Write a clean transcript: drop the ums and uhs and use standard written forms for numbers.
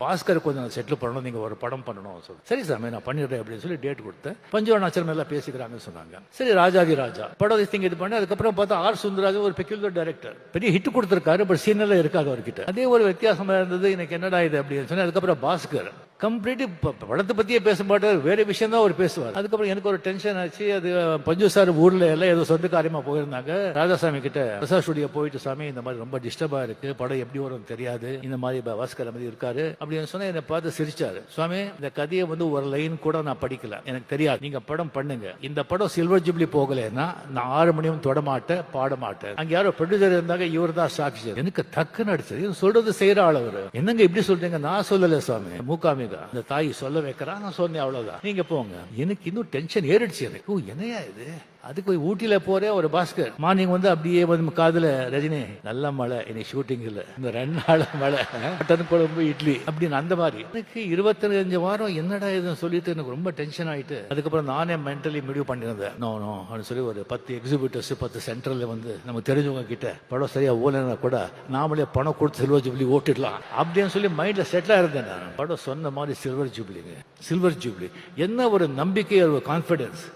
பாஸ்கர் கொஞ்சம் செட்டில் பண்ணணும், நீங்க ஒரு படம் பண்ணணும் சொல்லி. சரி சாமி நான் பண்ணிடுறேன் அப்படின்னு சொல்லி டேட் கொடுத்தேன். பஞ்சவர்ணாச்சலம் எல்லாம் பேசிக்கிறாங்கன்னு சொன்னாங்க. சரி ராஜாதி ராஜா படம் இது பண்ணி அதுக்கப்புறம் பார்த்தா ஆர் சுந்தரராஜன் ஒரு பெக்யூலர் டைரக்டர், பெரிய ஹிட் கொடுத்திருக்காரு. பட் சீனல்ல இருக்காது அவர்கிட்ட. அதே ஒரு வித்தியாசமா இருந்தது. எனக்கு என்னடா இது அப்படின்னு சொன்னா அதுக்கப்புறம் பாஸ்கர் கம்ப்ளீட் படத்தை பத்தியே பேச மாட்டார், வேற விஷயம் தான் அவர் பேசுவார். அதுக்கப்புறம் எனக்கு ஒரு டென்ஷன் ஆச்சு. அது பஞ்சு சார் ஊர்ல எல்லாம் ஏதோ சொந்த காரியமா போயிருந்தாங்க. ராஜாசாமி கிட்ட பிரசாத் ஸ்டுடியோ போயிட்டு, சாமி இந்த மாதிரி ரொம்ப டிஸ்டர்பா இருக்கு, படம் எப்படி வரும் தெரியாது, இந்த மாதிரி பாஸ்கர் மாதிரி இருக்காரு அப்படின்னு சொன்னா என்னை பார்த்து சிரிச்சாரு. சுவாமி இந்த கதையை ஒரு லைன் கூட நான் படிக்கல, எனக்கு தெரியாது, நீங்க படம் பண்ணுங்க. இந்த படம் சில்வர் ஜூப்ளி போகலன்னா நான் 6 மணியும் தொட மாட்டேன், பாட மாட்டேன். அங்க யாரோ ப்ரொடியூசர் இருந்தாங்க, இவர் தான் சாட்சி. எனக்கு டக்குன்னு அடிச்சது. சொல்றது செய்யற ஆள் அவரு. என்னங்க இப்படி சொல்றீங்க? நான் சொல்லல சுவாமி, மூகாமி அந்த தாய் சொல்ல வைக்கிறான், நான் சொன்னேன் அவ்வளவுதான், நீங்க போங்க. எனக்கு இன்னும் டென்ஷன் ஏறிடுச்சு. எனக்கு என்னையா இது, அதுக்கு போய் ஊட்டியில போறேன். ஒரு பாஸ்கர் மார்னிங் அப்படியே காதுல, ரஜினி நல்ல மழை, இன்னைக்கு ஷூட்டிங் இல்ல, இந்த 2 நாள் மழை, மட்டன் குழம்பு இட்லி அப்படின்னு. அந்த மாதிரி எனக்கு 25 வாரம் என்னடா இதுன்னு சொல்லிட்டு எனக்கு ரொம்ப டென்ஷன் ஆயிட்டு அதுக்கப்புறம் நானே மென்டலி முடிவு பண்ணிருந்தேன். நோ அப்படின்னு சொல்லி ஒரு 10 எக்ஸிபிட்டர்ஸ் 10 சென்டர்ல நம்ம தெரிஞ்சவங்க கிட்ட படம் சரியா ஓலனா கூட நாமளே பணம் கொடுத்து சில்வர் ஜூப்ளி ஓட்டிடலாம் அப்படின்னு சொல்லி மைண்ட்ல செட்டில் இருந்தேன். நான் படம் சொன்ன மாதிரி சில்வர் ஜூப்ளி என்ன ஒரு நம்பிக்கை, ஒரு கான்பிடன்ஸ்.